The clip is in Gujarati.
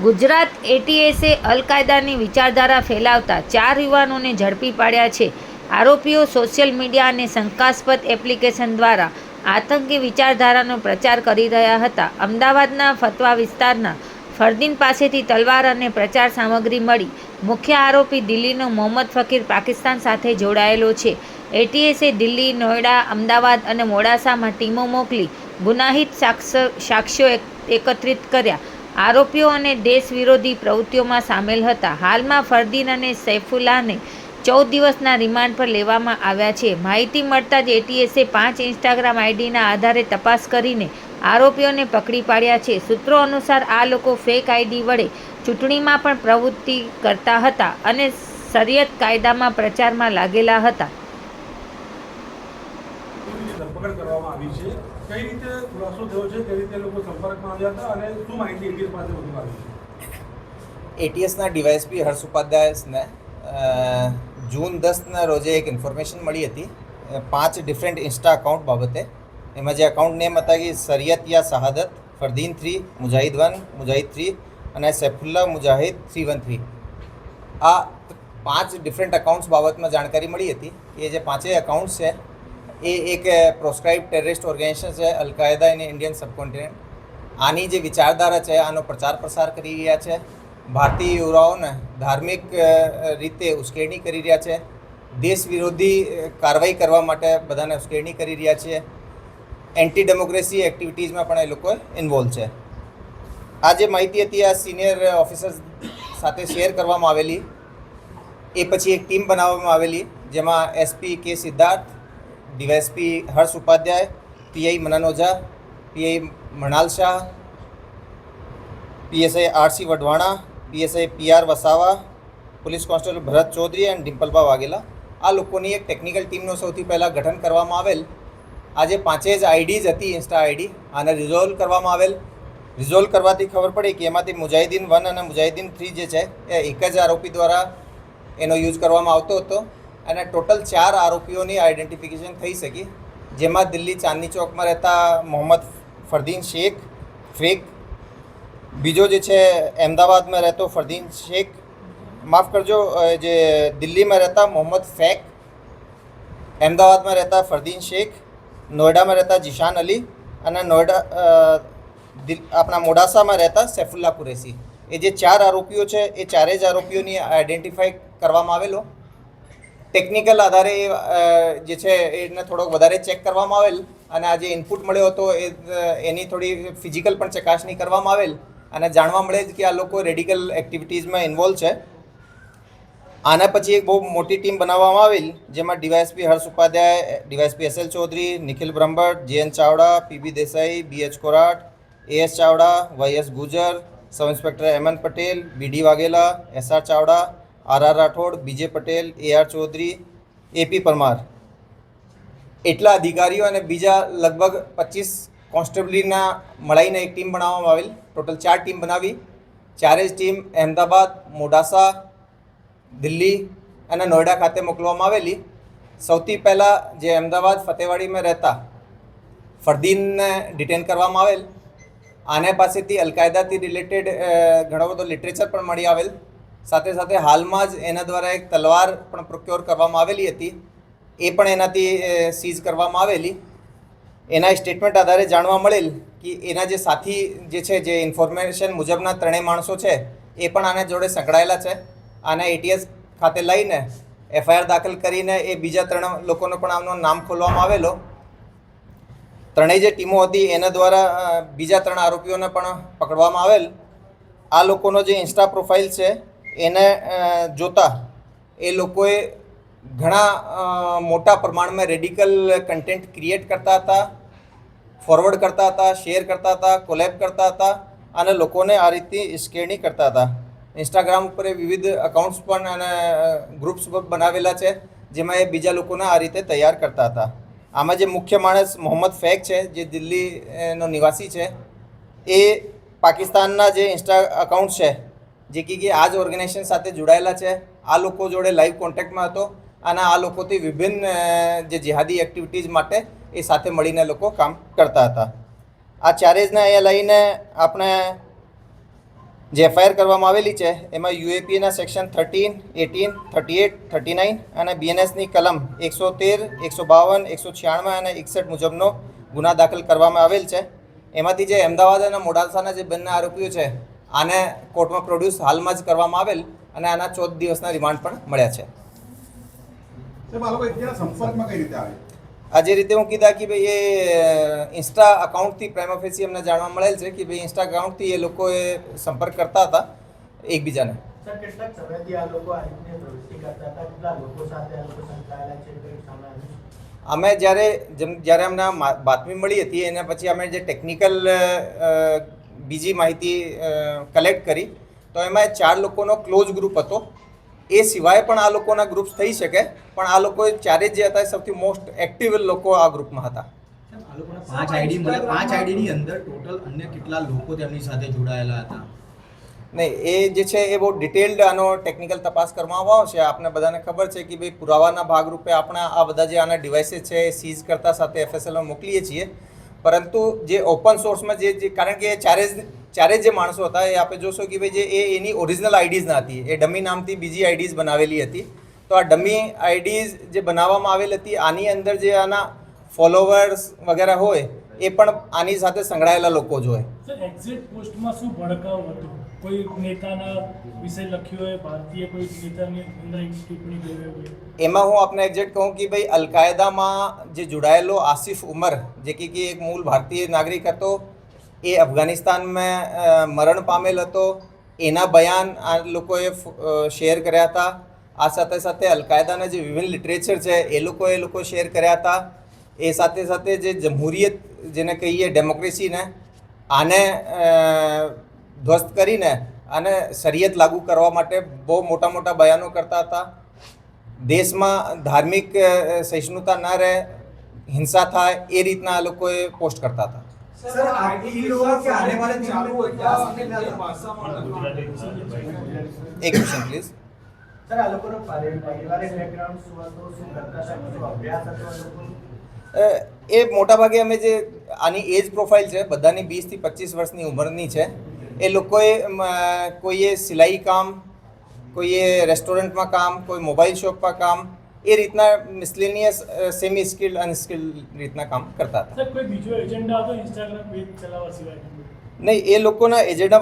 ગુજરાત એટીએસે અલ-કાયદાની વિચારધારા ફેલાવતા 4 યુવાનોને ઝડપી પાડ્યા છે. આરોપીઓ સોશિયલ મીડિયા અને શંકાસ્પદ એપ્લિકેશન દ્વારા આતંકી વિચારધારાનો પ્રચાર કરી રહ્યા હતા. અમદાવાદના ફતવા વિસ્તારના ફરદીન પાસેથી તલવાર અને પ્રચાર સામગ્રી મળી. મુખ્ય આરોપી દિલ્હીનો મોહમ્મદ ફકીર પાકિસ્તાન સાથે જોડાયેલો છે. એટીએસે દિલ્હી, નોઈડા, અમદાવાદ અને મોડાસામાં ટીમો મોકલી ગુનાહિત સાક્ષ્યો એકત્રિત કર્યા. આરોપીઓ અને દેશ વિરોધી પ્રવૃત્તિઓમાં સામેલ હતા. હાલમાં ફરદીન અને સૈફુલ્લાહને 14 દિવસના રિમાન્ડ પર લેવામાં આવ્યા છે. માહિતી મળતા જ એટીએસે 5 ઇન્સ્ટાગ્રામ આઈડીના આધારે તપાસ કરીને આરોપીઓને પકડી પાડ્યા છે. સૂત્રો અનુસાર આ લોકો ફેક આઈડી વડે ચૂંટણીમાં પણ પ્રવૃત્તિ કરતા હતા અને શરિયત કાયદામાં પ્રચારમાં લાગેલા હતા. ધરપકડ કરવામાં આવી છે. કઈ રીતે ખુલાસો થયો છે, કઈ રીતે લોકો સંપર્કમાં આવ્યા હતા અને શું માહિતી એટીએસ પાસે વધુ આવી છે? એટીએસના ડીવાયએસપી હર્ષ ઉપાધ્યાયને જૂન 10ના રોજે એક ઇન્ફોર્મેશન મળી હતી 5 ડિફરન્ટ ઇન્સ્ટા અકાઉન્ટ બાબતે. એમાં જે અકાઉન્ટ નેમ હતા કે શરિયત યા શહાદત, ફરદીન 3, મુજાહિદ 1, મુજાહિદ 3 અને સૈફુલ્લાહ મુજાહિદ 313. આ 5 ડિફરન્ટ અકાઉન્ટ્સ બાબતમાં જાણકારી મળી હતી કે જે 5 અકાઉન્ટ્સ છે એ એક પ્રોસ્ક્રાઇબ ટેરરિસ્ટ ઓર્ગેનાઇઝેશન છે, અલ-કાયદા ઇન ઇન્ડિયન સબકોન્ટિનેન્ટ. આની જે વિચારધારા છે આનો પ્રચાર પ્રસાર કરી રહ્યા છે. ભારતીય યુવાઓને ધાર્મિક રીતે ઉશ્કેરણી કરી રહ્યા છે. દેશ વિરોધી કાર્યવાહી કરવા માટે બધાને ઉશ્કેરણી કરી રહ્યા છે. એન્ટી ડેમોક્રેસી એક્ટિવિટીઝમાં પણ એ લોકો ઇન્વોલ્વ છે. આ જે માહિતી હતી આ સિનિયર ઓફિસર્સ સાથે શેર કરવામાં આવેલી. એ પછી એક ટીમ બનાવવામાં આવેલી જેમાં SP K Siddharth, DySP Harsh Upadhyay, PI Manan Oza, PI Mrunal Shah, PSI RC Vadhvana, PSI PR Vasava, police constable Bharat Chaudhary અને ડિમ્પલબા વાઘેલા. આ લોકોની એક ટેકનિકલ ટીમનું સૌથી પહેલાં ગઠન કરવામાં આવેલ. આજે 5 જ આઈડીઝ હતી ઇન્સ્ટા આઈડી, આને રિઝોલ્વ કરવામાં આવેલ. રિઝોલ્વ કરવાથી ખબર પડી કે એમાંથી મુજાહિદીન 1 અને મુજાહિદીન 3 જે છે એ એક જ આરોપી દ્વારા એનો યુઝ કરવામાં આવતો હતો અને ટોટલ 4 આરોપીઓની આઈડેન્ટિફિકેશન થઈ શકી, જેમાં દિલ્હી ચાંદની ચોકમાં રહેતા મોહમ્મદ ફરદીન શેખ ફેક, બીજો જે છે અમદાવાદમાં રહેતો ફરદીન શેખ, માફ કરજો, જે દિલ્હીમાં રહેતા મોહમ્મદ ફેક, અમદાવાદમાં રહેતા ફરદીન શેખ, નોઈડામાં રહેતા જીશાન અલી અને આપણા મોડાસામાં રહેતા સૈફુલ્લાહ કુરેશી. એ જે 4 આરોપીઓ છે એ 4 જ આરોપીઓની આઈડેન્ટિફાઈ કરવામાં આવેલો. ટેકનિકલ આધારે જે છે એને થોડોક વધારે ચેક કરવામાં આવેલ અને આ જે ઇનપુટ મળ્યો હતો એની થોડી ફિઝિકલ પણ ચકાસણી કરવામાં આવેલ અને જાણવા મળે કે આ લોકો રેડિકલ એક્ટિવિટીઝમાં ઇન્વોલ્વ છે. આના પછી એક બહુ મોટી ટીમ બનાવવામાં આવેલ જેમાં DYSP Harsh Upadhyay, DYSP SL Chaudhary, Nikhil Brahmbhatt, JN Chavda, PB Desai, BH Korat, AS Chavda, YS Gujar, sub inspector MN Patel, BD Vaghela, SR Chavda, RR Rathod, BJ Patel, AR Chaudhary, AP Parmar, એટલા અધિકારીઓ અને બીજા લગભગ 25 કોન્સ્ટેબલીના મળાઈને એક ટીમ બનાવવામાં આવેલ. ટોટલ 4 ટીમ બનાવી. 4 જ ટીમ અહેમદાબાદ, મોડાસા, દિલ્હી અને નોઈડા ખાતે મોકલવામાં આવેલી. સૌથી પહેલાં જે અમદાવાદ ફતેવાડીમાં રહેતા ફરદીનને ડિટેન કરવામાં આવેલ. આને પાસેથી અલ-કાયદાથી રિલેટેડ ઘણો બધો લિટરેચર પણ મળી આવેલ. સાથે સાથે હાલમાં જ એના દ્વારા એક તલવાર પણ પ્રોક્યોર કરવામાં આવેલી હતી, એ પણ એનાથી સીઝ કરવામાં આવેલી. એના સ્ટેટમેન્ટ આધારે જાણવા મળેલ કે એના જે સાથી જે છે, જે ઇન્ફોર્મેશન મુજબના 3 માણસો છે એ પણ આના જોડે સંકળાયેલા છે. આને એટીએસ ખાતે લઈને એફઆઈઆર દાખલ કરીને એ બીજા 3 લોકોનો પણ આમનો નામ ખોલવામાં આવેલો. 3 જે ટીમો હતી એના દ્વારા બીજા 3 આરોપીઓને પણ પકડવામાં આવેલ. આ લોકોનો જે ઇન્સ્ટા પ્રોફાઇલ છે એને જોતા એ લોકોએ ઘણા મોટા પ્રમાણમાં રેડિકલ કન્ટેન્ટ ક્રિએટ કરતા હતા, ફોરવર્ડ કરતા હતા, શેર કરતા હતા, કોલેબ કરતા હતા અને લોકોને આ રીતની ઉશ્કેરણી કરતા હતા. ઇન્સ્ટાગ્રામ ઉપર વિવિધ અકાઉન્ટ્સ પણ અને ગ્રુપ્સ બનાવેલા છે જેમાં એ બીજા લોકોને આ રીતે તૈયાર કરતા હતા. આમાં જે મુખ્ય માણસ મોહમ્મદ ફેક છે, જે દિલ્હીનો નિવાસી છે, એ પાકિસ્તાનના જે ઇન્સ્ટા અકાઉન્ટ છે જે કે આ જ ઓર્ગેનાઇઝેશન સાથે જોડાયેલા છે, આ લોકો જોડે લાઈવ કોન્ટેક્ટમાં હતો અને આ લોકોથી વિભિન્ન જે જિહાદી એક્ટિવિટીઝ માટે એ સાથે મળીને લોકો કામ કરતા હતા. આ ચારેજને અહીંયા લઈને આપણે જે એફઆઈઆર કરવામાં આવેલી છે એમાં યુએપીના સેક્શન 13, 18, 38, 39 અને બીએનએસની કલમ 113, 152, 196 અને 61 મુજબનો ગુના દાખલ કરવામાં આવેલ છે. એમાંથી જે અમદાવાદ અને મોડાસાના જે બંને આરોપીઓ છે આને કોર્ટમાં પ્રોડ્યુસ હાલમાં જ કરવામાં આવેલ અને આના 14 દિવસના રિમાન્ડ પણ મળ્યા છે. સાહેબ, આ લોકો એકબીજાના સંપર્કમાં કઈ રીતે આવે? આ જે રીતે હું કીધા કે ભાઈ એ ઇન્સ્ટા અકાઉન્ટથી પ્રાઇમા ફેસી અમને જાણવા મળેલ છે કે ભાઈ ઇન્સ્ટા અકાઉન્ટથી એ લોકોએ સંપર્ક કરતા હતા એકબીજાને. સર, કેટલાક સમયથી આ લોકો આ રીતની પ્રવૃત્તિ કરતા હતા? કેટલા લોકો સાથે આ લોકો સંકળાયેલા છે કંઈ સામે આવ્યું? અમે જ્યારે અમને બાતમી મળી હતી એના પછી અમે જે ટેકનિકલ બીજી માહિતી કલેક્ટ કરી તો એમાં 4 લોકોનો ક્લોઝ ગ્રુપ હતો. એ સિવાય પણ આ લોકોના ગ્રુપ્સ થઈ શકે, પણ આ લોકો ચારે જે હતા એ સૌથી મોસ્ટ એક્ટિવ લોકો આ ગ્રુપમાં હતા. આ લોકોના 5 આઈડી મળે, 5 આઈડીની અંદર ટોટલ અન્ય કેટલા લોકો તેમની સાથે જોડાયેલા હતા? નહીં, એ જે છે એ બહુ ડિટેલ્ડ આનો ટેકનિકલ તપાસ કરવામાં આવશે. આપને બધાને ખબર છે કે ભાઈ પુરાવાના ભાગરૂપે આપણે આ બધા જે આના ડિવાઇસીસ છે એ સીઝ કરતા સાથે એફએસએલમાં મોકલીએ છીએ. પરંતુ જે ઓપન સોર્સમાં જે કારણ કે ચારે જે માણસો હતા એ આપણે જોશો કે ભાઈ જે એની ઓરિજિનલ આઈડીઝ ના હતી, એ ડમી નામથી બીજી આઈડીઝ બનાવેલી હતી. તો આ ડમી આઈડીઝ જે બનાવવામાં આવેલી હતી આની અંદર જે આના ફોલોવર્સ વગેરે હોય એ પણ આની સાથે સંકળાયેલા લોકો જ હોય. સર, એક્ઝિટ પોસ્ટમાં શું ભડકાવ હતું? કોઈ નેતાના વિશે લખ્યું હોય, ભારતીય કોઈ નેતાની અંદર એક ટિપ્પણી કરી હોય? એમાં હું આપને એક્ઝેક્ટ કહું કે ભાઈ અલકાયદામાં જે જોડાયેલો આસિફ ઉમર જે કે એક મૂળ ભારતીય નાગરિક હતો, એ અફઘાનિસ્તાનમાં મરણ પામેલ હતો. એના બયાન આ લોકોએ શેર કર્યા હતા. આ સાથે સાથે અલકાયદાના જે વિભિન્ન લિટરેચર છે એ લોકો શેર કર્યા હતા. એ સાથે સાથે જે જમહુરિયત જેને કહીએ ડેમોક્રેસીને, આને ધ્વસ્ત કરીને અને શરિયત લાગુ કરવા માટે બહુ મોટા મોટા બયાનો કરતા હતા. દેશમાં ધાર્મિક સહિષ્ણુતા ન રહે, હિંસા થાય એ રીતના આ લોકોએ પોસ્ટ કરતા હતા. सर, आपकी लोगों के आने वाले चालू हो क्या એક ક્વેશ્ચન પ્લીઝ. સર, આ લોકોનો પારિવારિક બેકગ્રાઉન્ડ શું હતો? શું કરતા હતા? શું અભ્યાસ હતો આ લોકોનો? એ મોટાભાગે અમે જે આની એજ પ્રોફાઇલ છે બધાની 20 થી 25 વર્ષની ઉંમરની છે. એ લોકોએ કોઈએ સિલાઈ કામ, કોઈએ રેસ્ટોરન્ટમાં કામ, કોઈ મોબાઈલ શોપમાં કામ, એ રીતના મિસલેનિયસ સેમી સ્કિલ્ડ અનસ્કિલ્ડ રીતના કામ કરતા હતા. સર, કોઈ બીજો એજન્ડા હતો ઇન્સ્ટાગ્રામ પેજ ચલાવવા સિવાય? નહીં, એ લોકોના એજન્ડા